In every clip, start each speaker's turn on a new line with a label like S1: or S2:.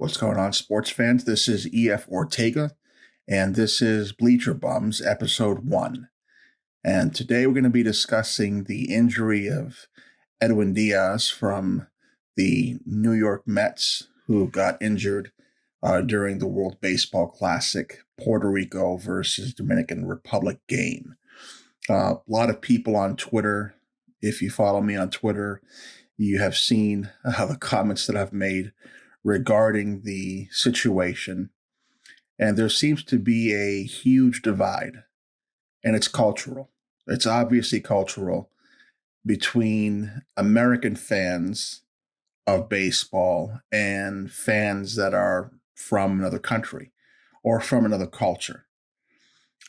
S1: What's going on, sports fans? This is EF Ortega, and this is Bleacher Bums, Episode 1. And today we're going to be discussing the injury of Edwin Diaz from the New York Mets, who got injured during the World Baseball Classic Puerto Rico versus Dominican Republic game. A lot of people on Twitter, if you follow me on Twitter, you have seen the comments that I've made regarding the situation. And there seems to be a huge divide, and it's cultural. It's obviously cultural between American fans of baseball and fans that are from another country or from another culture.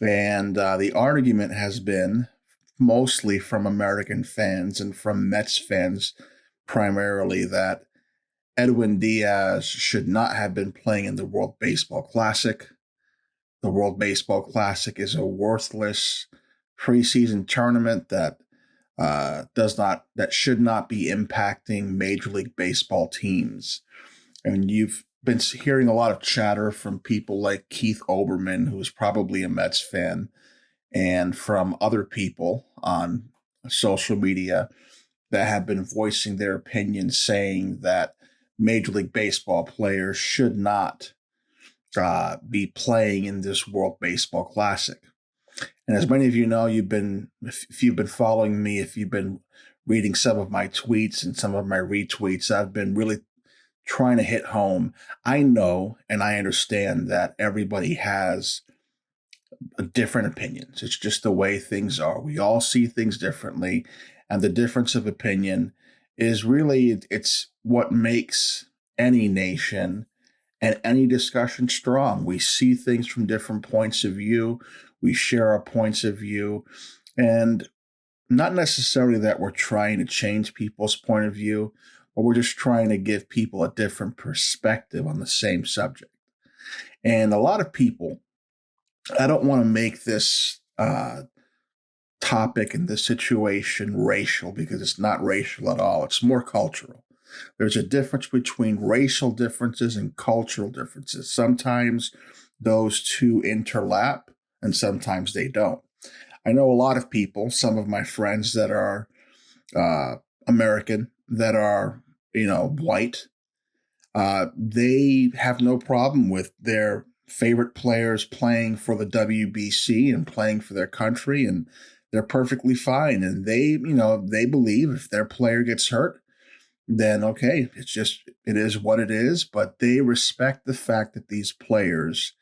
S1: And the argument has been mostly from American fans and from Mets fans primarily that Edwin Diaz should not have been playing in the World Baseball Classic. The World Baseball Classic is a worthless preseason tournament that should not be impacting Major League Baseball teams. And you've been hearing a lot of chatter from people like Keith Olbermann, who's probably a Mets fan, and from other people on social media that have been voicing their opinions, saying that Major League Baseball players should not be playing in this World Baseball Classic. And as many of you know, if you've been following me, if you've been reading some of my tweets and some of my retweets, I've been really trying to hit home. I know and I understand that everybody has different opinions. It's just the way things are. We all see things differently, and the difference of opinion is really, it's what makes any nation and any discussion strong. We see things from different points of view. We share our points of view, and not necessarily that we're trying to change people's point of view, but we're just trying to give people a different perspective on the same subject. And a lot of people, I don't want to make this topic and this situation racial, because it's not racial at all. It's more cultural. There's a difference between racial differences and cultural differences. Sometimes those two interlap and sometimes they don't. I know a lot of people, some of my friends that are American, that are, white, they have no problem with their favorite players playing for the WBC and playing for their country, and they're perfectly fine. And they believe if their player gets hurt, then okay, it is what it is. But they respect the fact that these players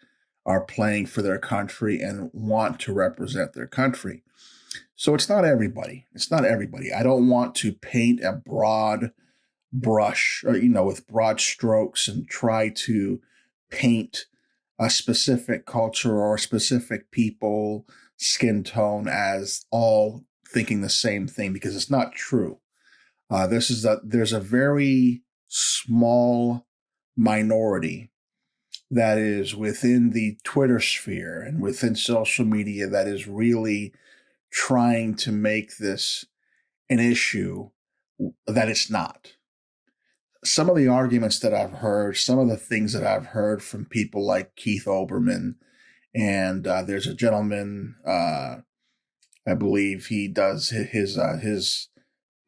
S1: are playing for their country and want to represent their country. So it's not everybody. I don't want to paint a broad brush, with broad strokes and try to paint a specific culture or a specific people, skin tone as all thinking the same thing, because it's not true. There's a very small minority that is within the Twitter sphere and within social media that is really trying to make this an issue that it's not. Some of the arguments that I've heard, some of the things that I've heard from people like Keith Olbermann, and there's a gentleman, I believe he does his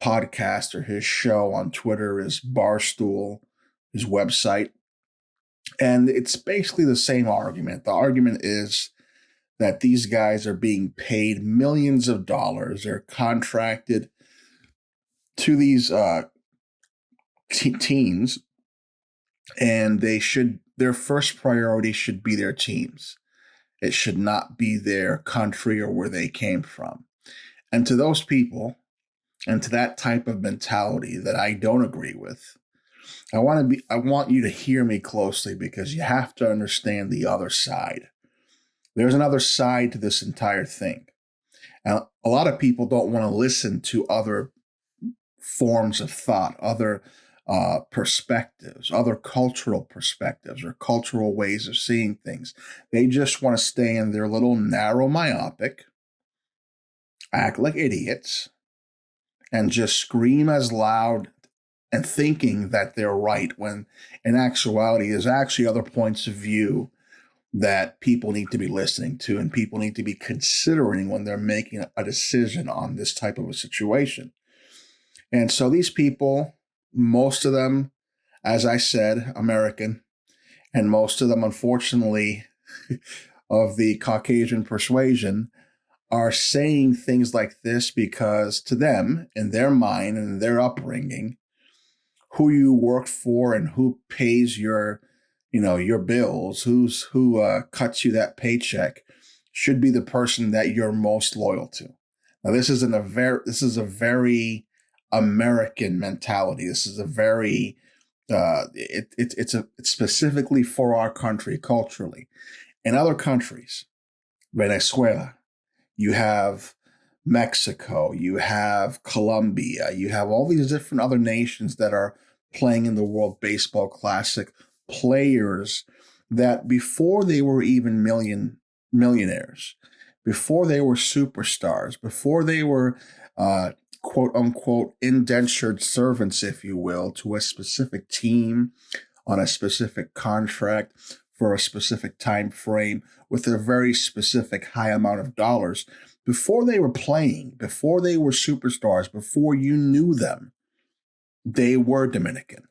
S1: podcast or his show on Twitter is Barstool, his website. And it's basically the same argument. The argument is that these guys are being paid millions of dollars. They're contracted to these teams, and their first priority should be their teams. It should not be their country or where they came from. And to those people, and to that type of mentality that I don't agree with, I want you to hear me closely, because you have to understand the other side. There's another side to this entire thing. And a lot of people don't want to listen to other forms of thought, other perspectives, other cultural perspectives or cultural ways of seeing things. They just want to stay in their little narrow myopic, act like idiots, and just scream as loud and thinking that they're right when in actuality there's actually other points of view that people need to be listening to and people need to be considering when they're making a decision on this type of a situation. And so these people, most of them, as I said, American, and most of them, unfortunately, of the Caucasian persuasion, are saying things like this because to them, in their mind and in their upbringing, who you work for and who pays your bills, who cuts you that paycheck should be the person that you're most loyal to. Now, this is a very American mentality. This is a very it's specifically for our country culturally. In other countries, Venezuela, you have Mexico, you have Colombia, you have all these different other nations that are playing in the World Baseball Classic, players that before they were even millionaires, before they were superstars, before they were quote unquote indentured servants, if you will, to a specific team on a specific contract for a specific time frame with a very specific high amount of dollars. Before they were playing, before they were superstars, before you knew them, they were Dominican.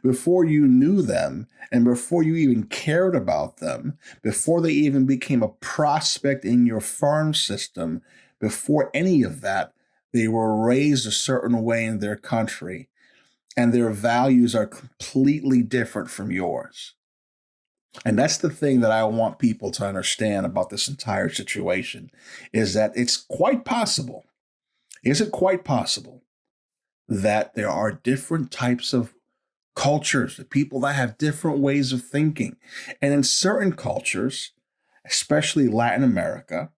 S1: Before you knew them and before you even cared about them, before they even became a prospect in your farm system, before any of that, they were raised a certain way in their country, and their values are completely different from yours. And that's the thing that I want people to understand about this entire situation, is that it's quite possible. Is it quite possible that there are different types of cultures, the people that have different ways of thinking? And in certain cultures, especially Latin America,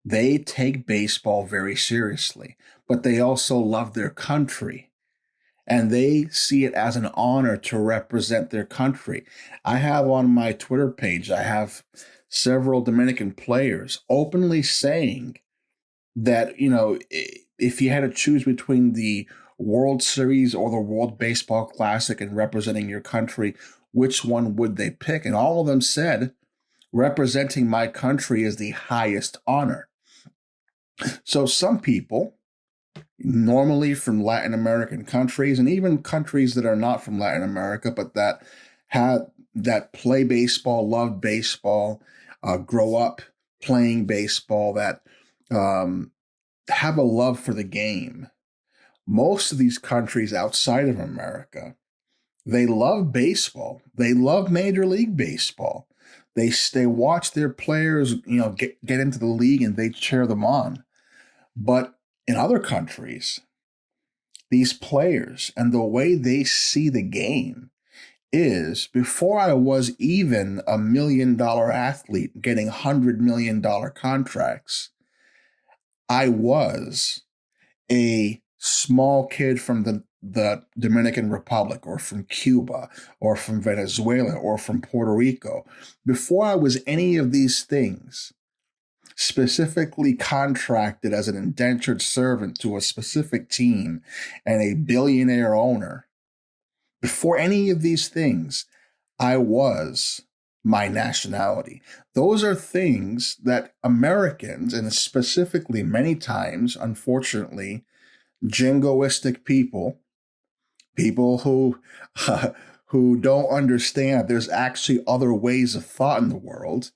S1: they take baseball very seriously, but they also love their country. And they see it as an honor to represent their country. I have on my Twitter page, I have several Dominican players openly saying that, if you had to choose between the World Series or the World Baseball Classic and representing your country, which one would they pick? And all of them said, representing my country is the highest honor. So some people, normally from Latin American countries and even countries that are not from Latin America, but that play baseball, love baseball, grow up playing baseball, that have a love for the game. Most of these countries outside of America, they love baseball. They love Major League Baseball. They watch their players, get into the league and they cheer them on. But in other countries, these players and the way they see the game is, before I was even a $1 million athlete getting $100 million contracts, I was a small kid from the Dominican Republic or from Cuba or from Venezuela or from Puerto Rico. Before I was any of these things, specifically contracted as an indentured servant to a specific team and a billionaire owner, before any of these things, I was my nationality. Those are things that Americans, and specifically many times, unfortunately, jingoistic people who don't understand there's actually other ways of thought in the world.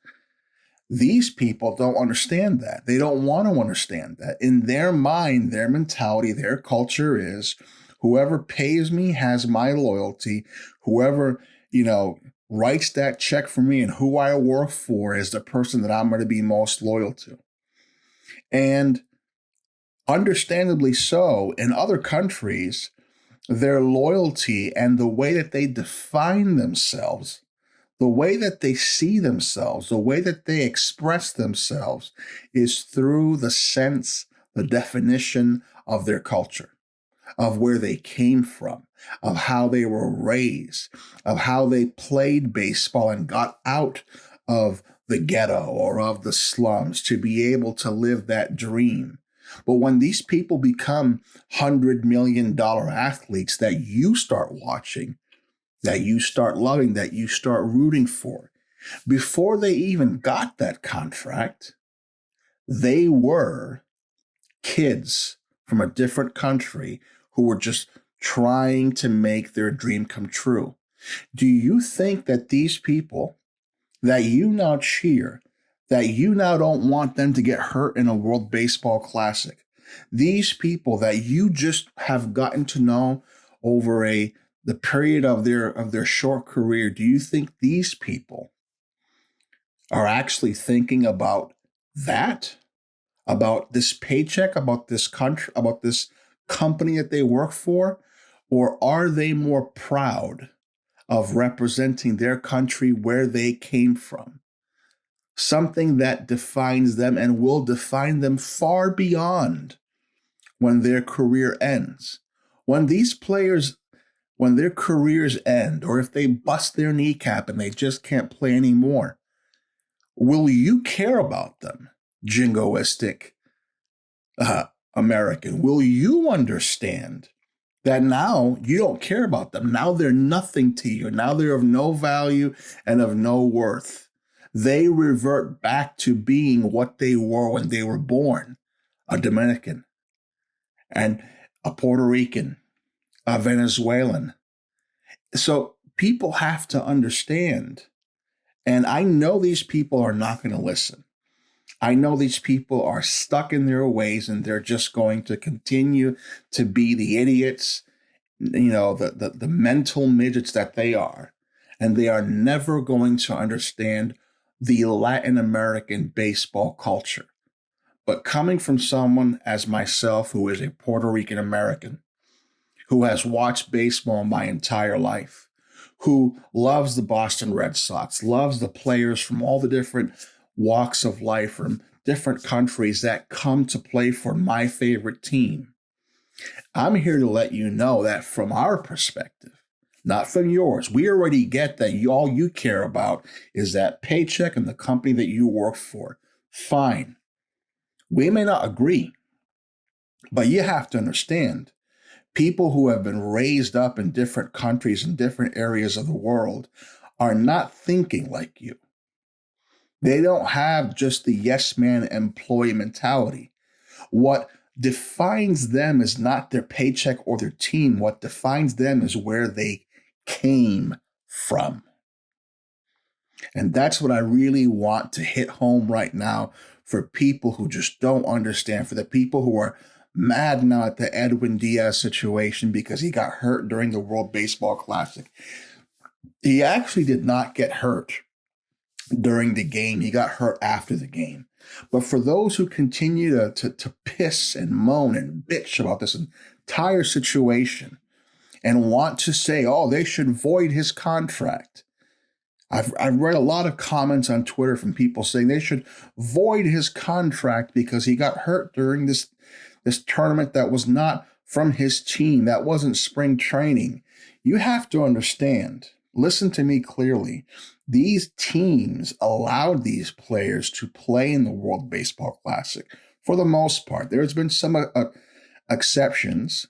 S1: These people don't understand that. They don't want to understand that. In their mind, their mentality, their culture is, whoever pays me has my loyalty. Whoever, writes that check for me and who I work for is the person that I'm going to be most loyal to. And understandably so, in other countries, their loyalty and the way that they define themselves, the way that they see themselves, the way that they express themselves is through the sense, the definition of their culture, of where they came from, of how they were raised, of how they played baseball and got out of the ghetto or of the slums to be able to live that dream. But when these people become $100 million athletes that you start watching, that you start loving, that you start rooting for, before they even got that contract, they were kids from a different country who were just trying to make their dream come true. Do you think that these people that you now cheer, that you now don't want them to get hurt in a World Baseball Classic, these people that you just have gotten to know over the period of their short career, do you think these people are actually thinking about that? About this paycheck, about this country, about this company that they work for? Or are they more proud of representing their country where they came from? Something that defines them and will define them far beyond when their career ends. When these players, when their careers end, or if they bust their kneecap and they just can't play anymore, will you care about them, jingoistic American? Will you understand that now you don't care about them? Now they're nothing to you. Now they're of no value and of no worth. They revert back to being what they were when they were born, a Dominican and a Puerto Rican, a Venezuelan. So people have to understand. And I know these people are not going to listen. I know these people are stuck in their ways and they're just going to continue to be the idiots, the mental midgets that they are. And they are never going to understand the Latin American baseball culture. But coming from someone as myself, who is a Puerto Rican American, who has watched baseball my entire life, who loves the Boston Red Sox, loves the players from all the different walks of life from different countries that come to play for my favorite team, I'm here to let you know that from our perspective, not from yours, we already get that all you care about is that paycheck and the company that you work for. Fine. We may not agree, but you have to understand, people who have been raised up in different countries and different areas of the world are not thinking like you. They don't have just the yes man employee mentality. What defines them is not their paycheck or their team. What defines them is where they came from. And that's what I really want to hit home right now for people who just don't understand, for the people who are mad now at the Edwin Diaz situation because he got hurt during the World Baseball Classic. He actually did not get hurt during the game. He got hurt after the game. But for those who continue to piss and moan and bitch about this entire situation and want to say, oh, they should void his contract. I've read a lot of comments on Twitter from people saying they should void his contract because he got hurt during this tournament that was not from his team. That wasn't spring training. You have to understand, listen to me clearly. These teams allowed these players to play in the World Baseball Classic for the most part. There's been some exceptions,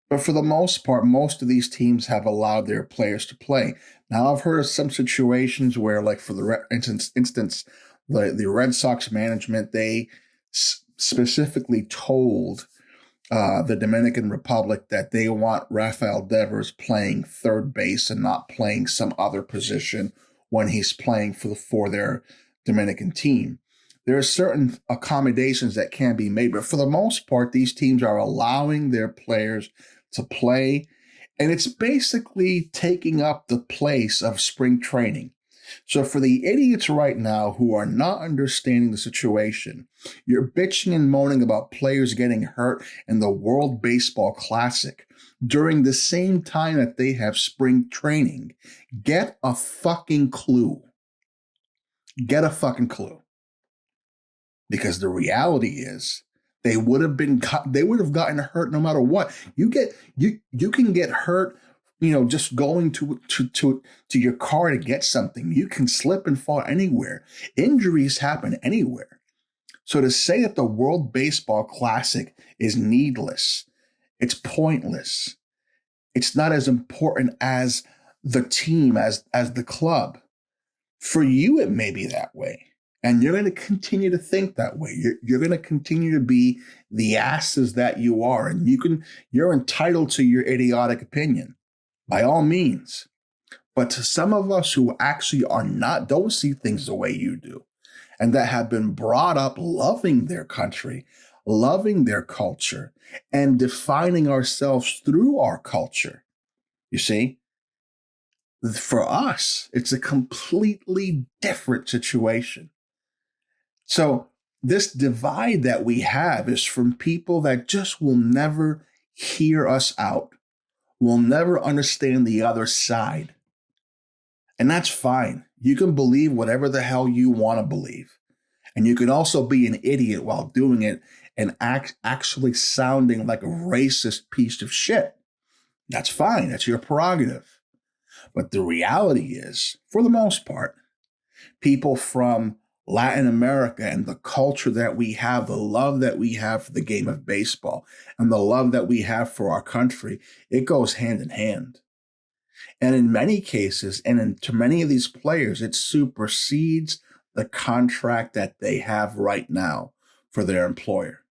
S1: but for the most part, most of these teams have allowed their players to play. Now, I've heard of some situations where, like for the instance, the Red Sox management, they specifically told the Dominican Republic that they want Rafael Devers playing third base and not playing some other position when he's playing for their Dominican team. There are certain accommodations that can be made, but for the most part, these teams are allowing their players to play, and it's basically taking up the place of spring training. So for the idiots right now who are not understanding the situation, you're bitching and moaning about players getting hurt in the World Baseball Classic during the same time that they have spring training. Get a fucking clue. Get a fucking clue. Because the reality is they would have gotten hurt no matter what. You can get hurt, just going to your car to get something. You can slip and fall anywhere. Injuries happen anywhere. So to say that the World Baseball Classic is needless, it's pointless, it's not as important as the team, as the club. For you, it may be that way. And you're going to continue to think that way. You're going to continue to be the asses that you are. And you're entitled to your idiotic opinion, by all means. But to some of us who actually don't see things the way you do, and that have been brought up loving their country, loving their culture, and defining ourselves through our culture, you see, for us, it's a completely different situation. So this divide that we have is from people that just will never hear us out, will never understand the other side. And that's fine. You can believe whatever the hell you want to believe. And you can also be an idiot while doing it and actually sounding like a racist piece of shit. That's fine. That's your prerogative. But the reality is, for the most part, people from Latin America and the culture that we have, the love that we have for the game of baseball, and the love that we have for our country, it goes hand in hand. And in many cases, and to many of these players, it supersedes the contract that they have right now for their employer.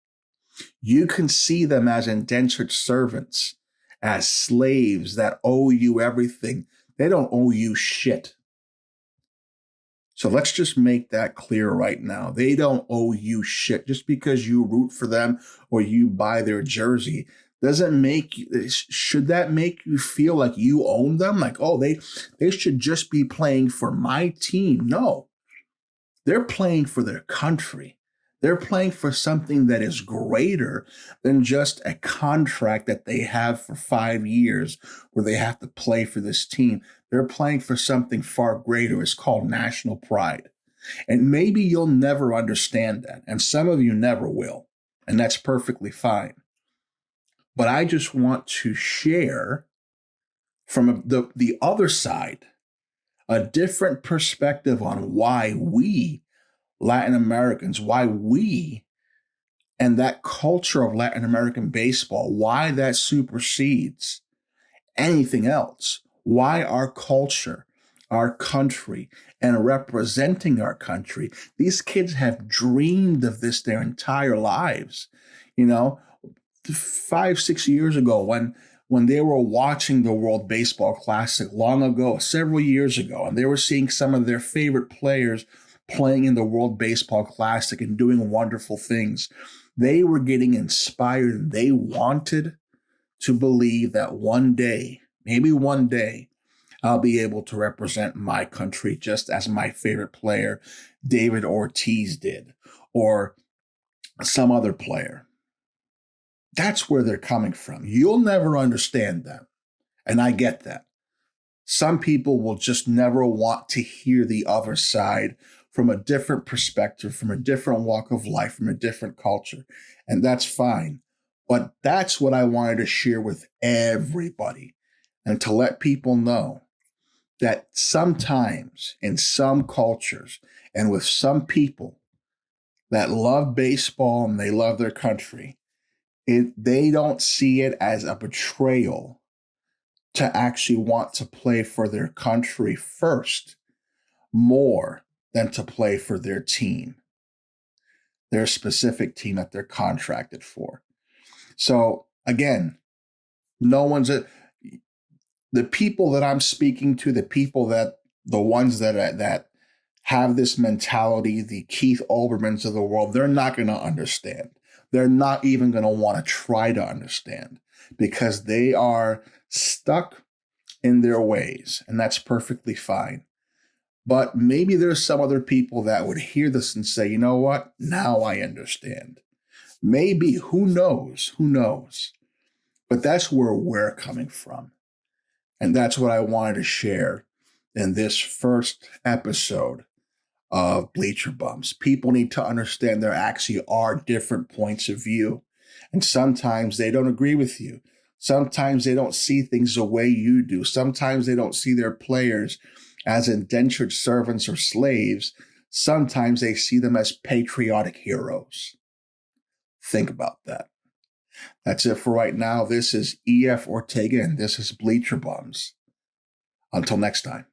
S1: You can see them as indentured servants, as slaves that owe you everything. They don't owe you shit. So let's just make that clear right now. They don't owe you shit. Just because you root for them or you buy their jersey should that make you feel like you own them? Like, oh, they should just be playing for my team. No, they're playing for their country. They're playing for something that is greater than just a contract that they have for 5 years where they have to play for this team. They're playing for something far greater. It's called national pride. And maybe you'll never understand that. And some of you never will. And that's perfectly fine. But I just want to share from the other side a different perspective on why we Latin Americans, why we and that culture of Latin American baseball, why that supersedes anything else, why our culture, our country, and representing our country. These kids have dreamed of this their entire lives. 5-6 years ago when they were watching the World Baseball Classic long ago, several years ago, and they were seeing some of their favorite players playing in the World Baseball Classic and doing wonderful things, they were getting inspired. They wanted to believe that one day, maybe one day, I'll be able to represent my country just as my favorite player, David Ortiz, did, or some other player. That's where they're coming from. You'll never understand them. And I get that. Some people will just never want to hear the other side from a different perspective, from a different walk of life, from a different culture. And that's fine. But that's what I wanted to share with everybody, and to let people know that sometimes in some cultures and with some people that love baseball and they love their country, they don't see it as a betrayal to actually want to play for their country first, more than to play for their team, their specific team that they're contracted for. So again, the people that I'm speaking to, the ones that have this mentality, the Keith Olbermanns of the world, they're not going to understand. They're not even going to want to try to understand because they are stuck in their ways, and that's perfectly fine. But maybe there's some other people that would hear this and say, you know what? Now I understand. Maybe, who knows? But that's where we're coming from. And that's what I wanted to share in this first episode of Bleacher Bumps. People need to understand there actually are different points of view. And sometimes they don't agree with you. Sometimes they don't see things the way you do. Sometimes they don't see their players as indentured servants or slaves. Sometimes they see them as patriotic heroes. Think about that. That's it for right now. This is E.F. Ortega, and this is Bleacher Bums. Until next time.